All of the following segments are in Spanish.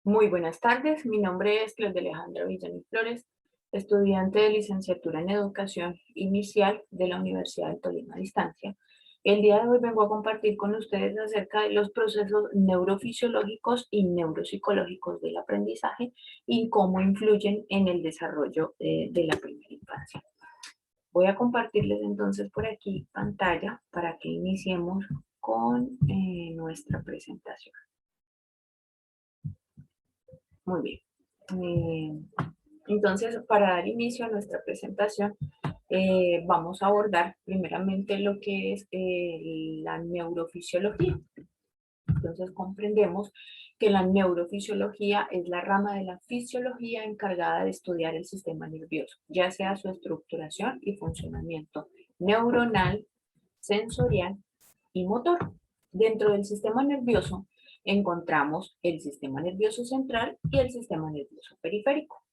Muy buenas tardes, mi nombre es Claudia Alejandra Villani Flores, estudiante de licenciatura en Educación Inicial de la Universidad de Tolima a Distancia. El día de hoy vengo a compartir con ustedes acerca de los procesos neurofisiológicos y neuropsicológicos del aprendizaje y cómo influyen en el desarrollo de la primera infancia. Voy a compartirles entonces por aquí pantalla para que iniciemos con nuestra presentación. Muy bien. Entonces, para dar inicio a nuestra presentación, vamos a abordar primeramente lo que es la neurofisiología. Entonces, comprendemos que la neurofisiología es la rama de la fisiología encargada de estudiar el sistema nervioso, ya sea su estructuración y funcionamiento neuronal, sensorial y motor. Dentro del sistema nervioso encontramos el sistema nervioso central y el sistema nervioso periférico.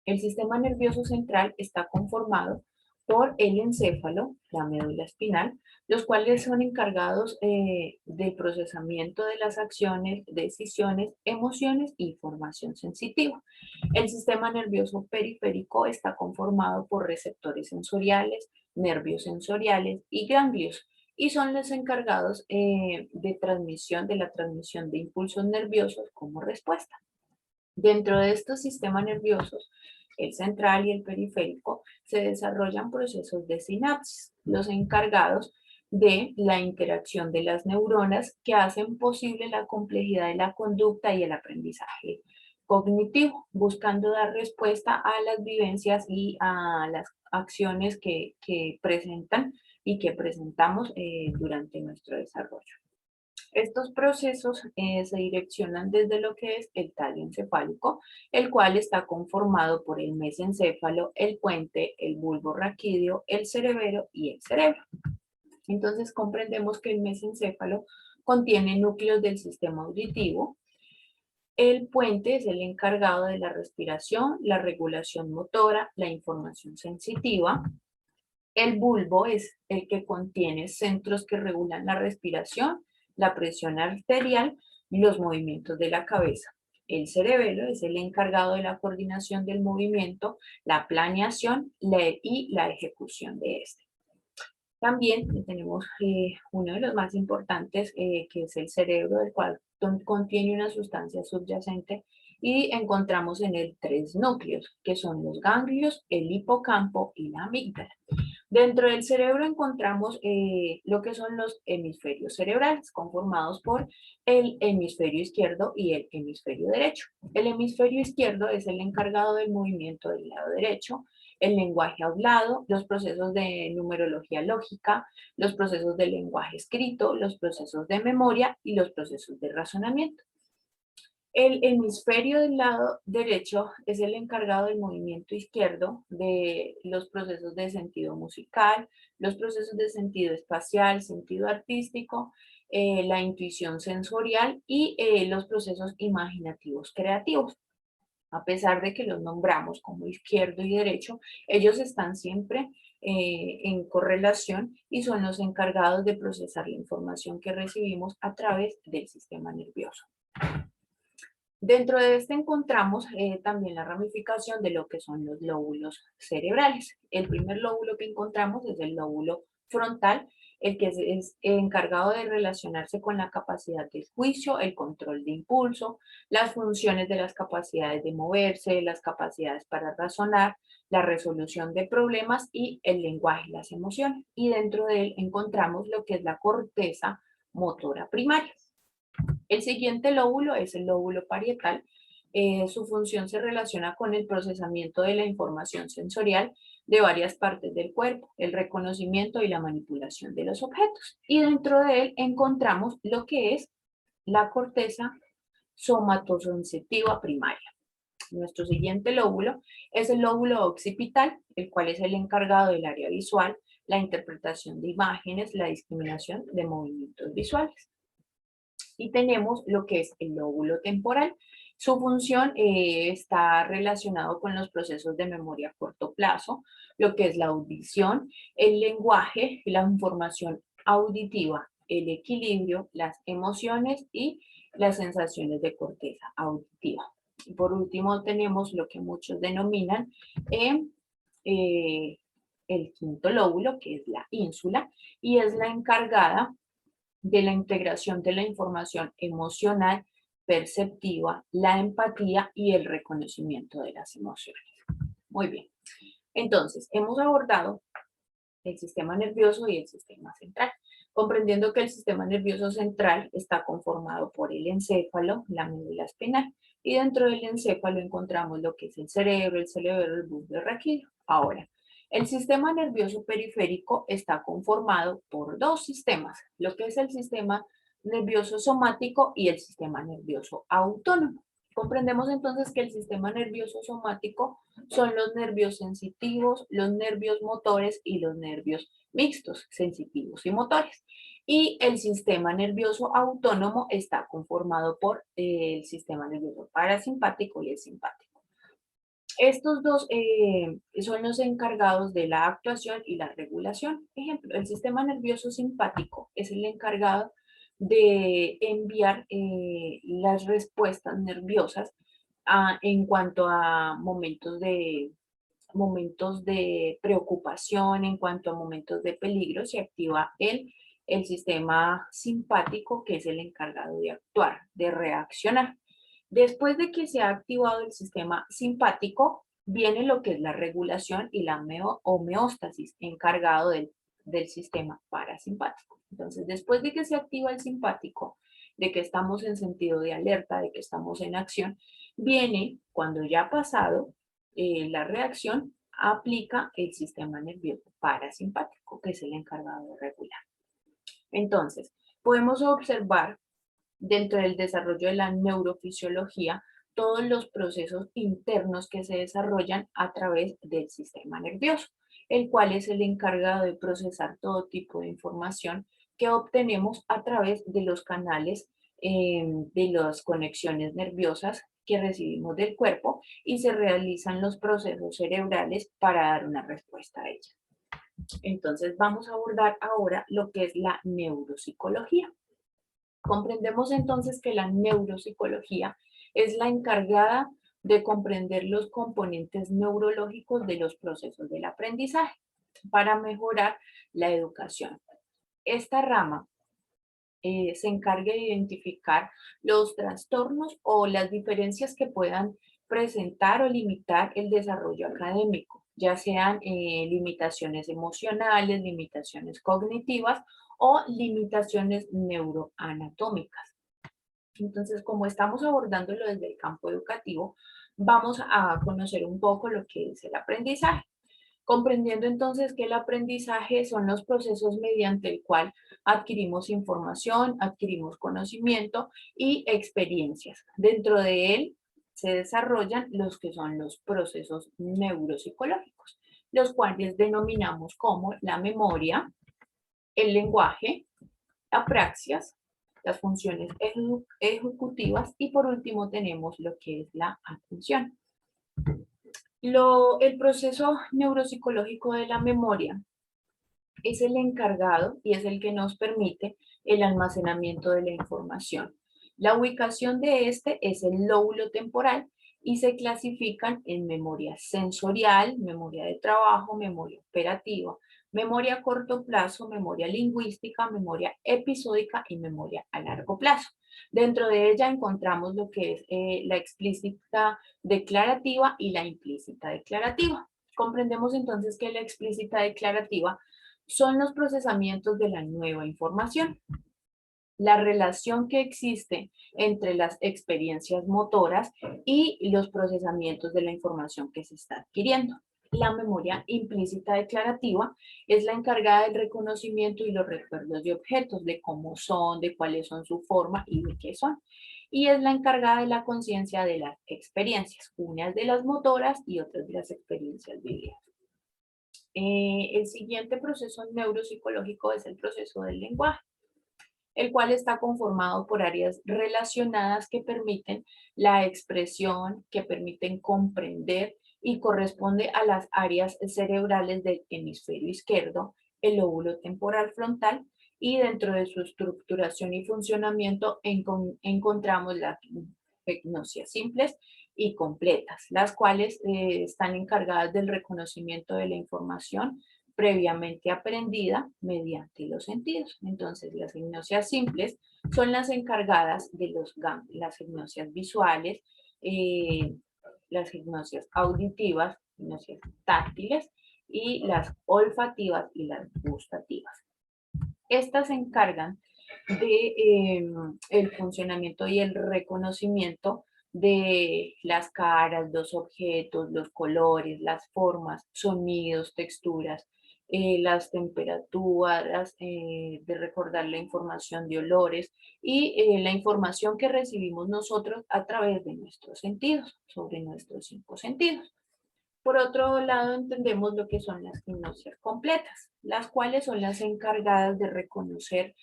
El sistema nervioso central está conformado por el encéfalo, la médula espinal, los cuales son encargados del procesamiento de las acciones, decisiones, emociones y información sensitiva. El sistema nervioso periférico está conformado por receptores sensoriales, nervios sensoriales y ganglios, y son los encargados de la transmisión de impulsos nerviosos como respuesta. Dentro de estos sistemas nerviosos, el central y el periférico, se desarrollan procesos de sinapsis, los encargados de la interacción de las neuronas que hacen posible la complejidad de la conducta y el aprendizaje cognitivo, buscando dar respuesta a las vivencias y a las acciones que presentan y que presentamos durante nuestro desarrollo. Estos procesos se direccionan desde lo que es el tallo encefálico, el cual está conformado por el mesencéfalo, el puente, el bulbo raquídeo, el cerebelo y el cerebro. Entonces comprendemos que el mesencéfalo contiene núcleos del sistema auditivo. El puente es el encargado de la respiración, la regulación motora, la información sensitiva. El bulbo es el que contiene centros que regulan la respiración, la presión arterial y los movimientos de la cabeza. El cerebelo es el encargado de la coordinación del movimiento, la planeación y la ejecución de este. También tenemos uno de los más importantes, que es el cerebro, del cual contiene una sustancia subyacente, y encontramos en él tres núcleos, que son los ganglios, el hipocampo y la amígdala. Dentro del cerebro encontramos lo que son los hemisferios cerebrales, conformados por el hemisferio izquierdo y el hemisferio derecho. El hemisferio izquierdo es el encargado del movimiento del lado derecho, el lenguaje hablado, los procesos de numerología lógica, los procesos de lenguaje escrito, los procesos de memoria y los procesos de razonamiento. El hemisferio del lado derecho es el encargado del movimiento izquierdo, de los procesos de sentido musical, los procesos de sentido espacial, sentido artístico, la intuición sensorial y los procesos imaginativos creativos. A pesar de que los nombramos como izquierdo y derecho, ellos están siempre en correlación y son los encargados de procesar la información que recibimos a través del sistema nervioso. Dentro de este encontramos también la ramificación de lo que son los lóbulos cerebrales. El primer lóbulo que encontramos es el lóbulo frontal, el que es encargado de relacionarse con la capacidad de juicio, el control de impulso, las funciones de las capacidades de moverse, las capacidades para razonar, la resolución de problemas y el lenguaje, las emociones. Y dentro de él encontramos lo que es la corteza motora primaria. El siguiente lóbulo es el lóbulo parietal. Su función se relaciona con el procesamiento de la información sensorial de varias partes del cuerpo, el reconocimiento y la manipulación de los objetos. Y dentro de él encontramos lo que es la corteza somatosensitiva primaria. Nuestro siguiente lóbulo es el lóbulo occipital, el cual es el encargado del área visual, la interpretación de imágenes, la discriminación de movimientos visuales. Y tenemos lo que es el lóbulo temporal. Su función está relacionado con los procesos de memoria a corto plazo, lo que es la audición, el lenguaje, la información auditiva el equilibrio, las emociones y las sensaciones de corteza auditiva. Y por último tenemos lo que muchos denominan el quinto lóbulo, que es la ínsula, y es la encargada de la integración de la información emocional, perceptiva, la empatía y el reconocimiento de las emociones. Muy bien. Entonces, hemos abordado el sistema nervioso y el sistema central, comprendiendo que el sistema nervioso central está conformado por el encéfalo, la médula espinal, y dentro del encéfalo encontramos lo que es el cerebro, el bulbo raquídeo. Ahora, el sistema nervioso periférico está conformado por dos sistemas, lo que es el sistema nervioso somático y el sistema nervioso autónomo. Comprendemos entonces que el sistema nervioso somático son los nervios sensitivos, los nervios motores y los nervios mixtos, sensitivos y motores. Y el sistema nervioso autónomo está conformado por el sistema nervioso parasimpático y el simpático. Estos dos son los encargados de la actuación y la regulación. Ejemplo, el sistema nervioso simpático es el encargado de enviar las respuestas nerviosas en cuanto a momentos de preocupación, en cuanto a momentos de peligro, se activa el sistema simpático, que es el encargado de actuar, de reaccionar. Después de que se ha activado el sistema simpático, viene lo que es la regulación y la homeostasis, encargado del sistema parasimpático. Entonces, después de que se activa el simpático, de que estamos en sentido de alerta, de que estamos en acción, viene, cuando ya ha pasado la reacción, aplica el sistema nervioso parasimpático, que es el encargado de regular. Entonces, podemos observar dentro del desarrollo de la neurofisiología todos los procesos internos que se desarrollan a través del sistema nervioso, el cual es el encargado de procesar todo tipo de información que obtenemos a través de los canales de las conexiones nerviosas que recibimos del cuerpo y se realizan los procesos cerebrales para dar una respuesta a ella. Entonces vamos a abordar ahora lo que es la neuropsicología. Comprendemos entonces que la neuropsicología es la encargada de comprender los componentes neurológicos de los procesos del aprendizaje para mejorar la educación. Esta rama se encarga de identificar los trastornos o las diferencias que puedan presentar o limitar el desarrollo académico, ya sean limitaciones emocionales, limitaciones cognitivas o limitaciones neuroanatómicas. Entonces, como estamos abordándolo desde el campo educativo, vamos a conocer un poco lo que es el aprendizaje. Comprendiendo entonces que el aprendizaje son los procesos mediante el cual adquirimos información, adquirimos conocimiento y experiencias. Dentro de él se desarrollan los que son los procesos neuropsicológicos, los cuales denominamos como la memoria, el lenguaje, la praxias, las funciones ejecutivas y por último tenemos lo que es la atención. El proceso neuropsicológico de la memoria es el encargado y es el que nos permite el almacenamiento de la información. La ubicación de este es el lóbulo temporal y se clasifican en memoria sensorial, memoria de trabajo, memoria operativa, memoria a corto plazo, memoria lingüística, memoria episódica y memoria a largo plazo. Dentro de ella encontramos lo que es la explícita declarativa y la implícita declarativa. Comprendemos entonces que la explícita declarativa son los procesamientos de la nueva información. La relación que existe entre las experiencias motoras y los procesamientos de la información que se está adquiriendo. La memoria implícita declarativa es la encargada del reconocimiento y los recuerdos de objetos, de cómo son, de cuáles son su forma y de qué son. Y es la encargada de la conciencia de las experiencias, unas de las motoras y otras de las experiencias vividas. El siguiente proceso neuropsicológico es el proceso del lenguaje, el cual está conformado por áreas relacionadas que permiten la expresión, que permiten comprender y corresponde a las áreas cerebrales del hemisferio izquierdo, el lóbulo temporal frontal y dentro de su estructuración y funcionamiento encontramos las gimnasias simples y completas, las cuales están encargadas del reconocimiento de la información previamente aprendida mediante los sentidos. Entonces, las gimnasias simples son las encargadas de las gimnasias visuales, eh, las gimnasias auditivas, gimnasias táctiles y las olfativas y las gustativas. Estas se encargan de el funcionamiento y el reconocimiento de las caras, los objetos, los colores, las formas, sonidos, texturas, las temperaturas, de recordar la información de olores y la información que recibimos nosotros a través de nuestros sentidos, sobre nuestros 5 sentidos. Por otro lado, entendemos lo que son las gimnasias completas, las cuales son las encargadas de reconocer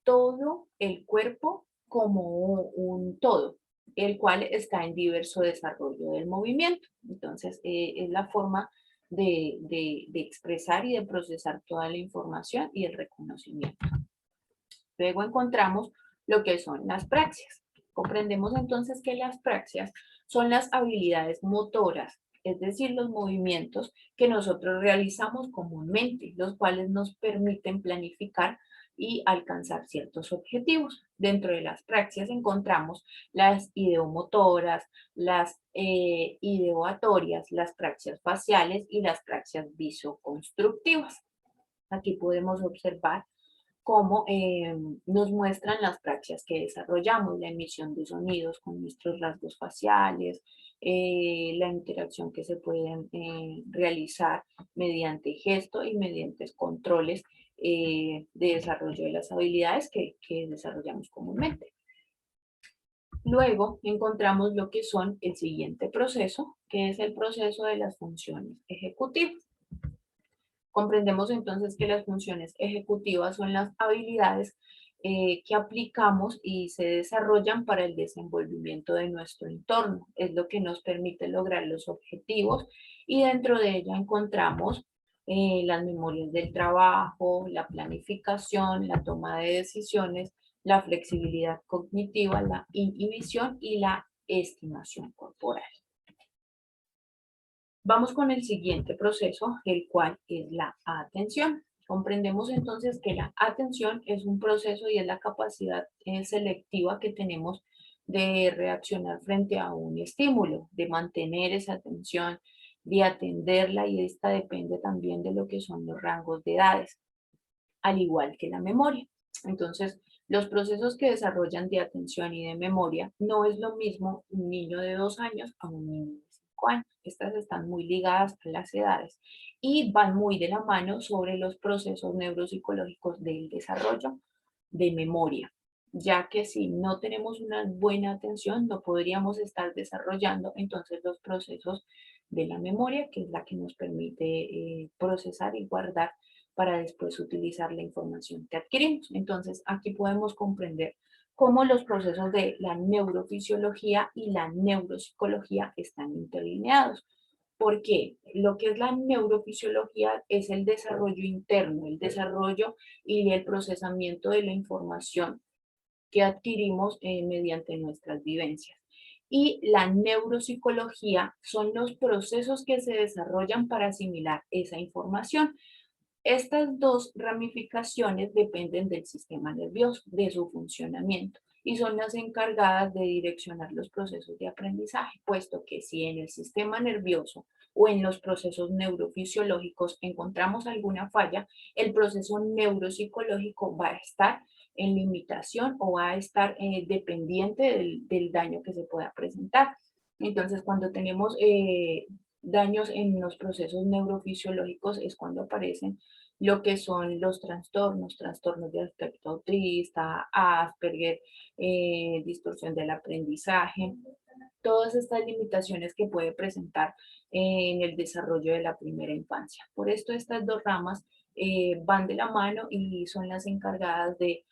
todo el cuerpo como un todo, el cual está en diverso desarrollo del movimiento. Entonces, es la forma de expresar y de procesar toda la información y el reconocimiento. Luego encontramos lo que son las praxias. Comprendemos entonces que las praxias son las habilidades motoras, es decir, los movimientos que nosotros realizamos comúnmente, los cuales nos permiten planificar y alcanzar ciertos objetivos. Dentro de las praxias encontramos las ideomotoras, las ideoatorias, las praxias faciales y las praxias visoconstructivas. Aquí podemos observar cómo nos muestran las praxias que desarrollamos, la emisión de sonidos con nuestros rasgos faciales, la interacción que se pueden realizar mediante gesto y mediante controles de desarrollo de las habilidades que desarrollamos comúnmente. Luego encontramos lo que son el siguiente proceso, que es el proceso de las funciones ejecutivas. Comprendemos entonces que las funciones ejecutivas son las habilidades que aplicamos y se desarrollan para el desenvolvimiento de nuestro entorno. Es lo que nos permite lograr los objetivos y dentro de ella encontramos las memorias del trabajo, la planificación, la toma de decisiones, la flexibilidad cognitiva, la inhibición y la estimación corporal. Vamos con el siguiente proceso, el cual es la atención. Comprendemos entonces que la atención es un proceso y es la capacidad selectiva que tenemos de reaccionar frente a un estímulo, de mantener esa atención, de atenderla y esta depende también de lo que son los rangos de edades, al igual que la memoria. Entonces, los procesos que desarrollan de atención y de memoria no es lo mismo un niño de 2 años a un niño de 5 años. Estas están muy ligadas a las edades y van muy de la mano sobre los procesos neuropsicológicos del desarrollo de memoria, ya que si no tenemos una buena atención no podríamos estar desarrollando entonces los procesos de la memoria, que es la que nos permite procesar y guardar para después utilizar la información que adquirimos. Entonces, aquí podemos comprender cómo los procesos de la neurofisiología y la neuropsicología están interlineados. Porque lo que es la neurofisiología es el desarrollo interno, el desarrollo y el procesamiento de la información que adquirimos mediante nuestras vivencias. Y la neuropsicología son los procesos que se desarrollan para asimilar esa información. Estas dos ramificaciones dependen del sistema nervioso, de su funcionamiento, y son las encargadas de direccionar los procesos de aprendizaje, puesto que si en el sistema nervioso o en los procesos neurofisiológicos encontramos alguna falla, el proceso neuropsicológico va a estar en limitación o va a estar dependiente del daño que se pueda presentar. Entonces, cuando tenemos daños en los procesos neurofisiológicos es cuando aparecen lo que son los trastornos, trastornos de aspecto autista, Asperger, distorsión del aprendizaje, todas estas limitaciones que puede presentar en el desarrollo de la primera infancia. Por esto estas dos ramas van de la mano y son las encargadas de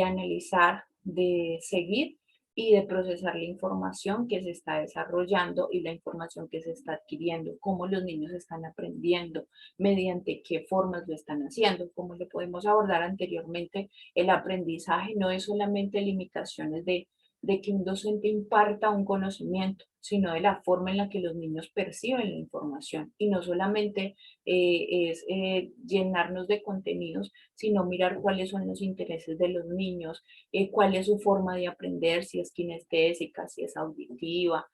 analizar, de seguir y de procesar la información que se está desarrollando y la información que se está adquiriendo, cómo los niños están aprendiendo, mediante qué formas lo están haciendo. Como lo podemos abordar anteriormente, el aprendizaje no es solamente limitaciones de que un docente imparta un conocimiento, sino de la forma en la que los niños perciben la información. Y no solamente es llenarnos de contenidos, sino mirar cuáles son los intereses de los niños, cuál es su forma de aprender, si es kinestésica, si es auditiva,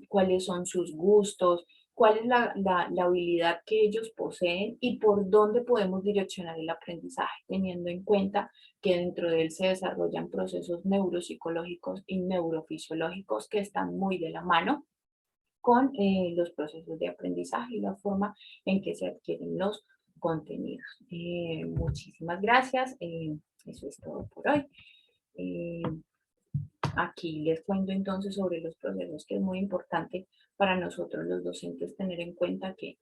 cuáles son sus gustos, cuál es la habilidad que ellos poseen y por dónde podemos direccionar el aprendizaje, teniendo en cuenta que dentro de él se desarrollan procesos neuropsicológicos y neurofisiológicos que están muy de la mano con los procesos de aprendizaje y la forma en que se adquieren los contenidos. Muchísimas gracias. Eso es todo por hoy. Eh, Aquí les cuento entonces sobre los procesos, que es muy importante para nosotros los docentes tener en cuenta que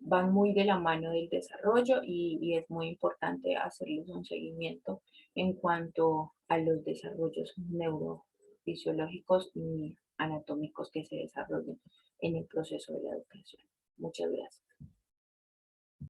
van muy de la mano del desarrollo y es muy importante hacerles un seguimiento en cuanto a los desarrollos neurofisiológicos y anatómicos que se desarrollen en el proceso de la educación. Muchas gracias.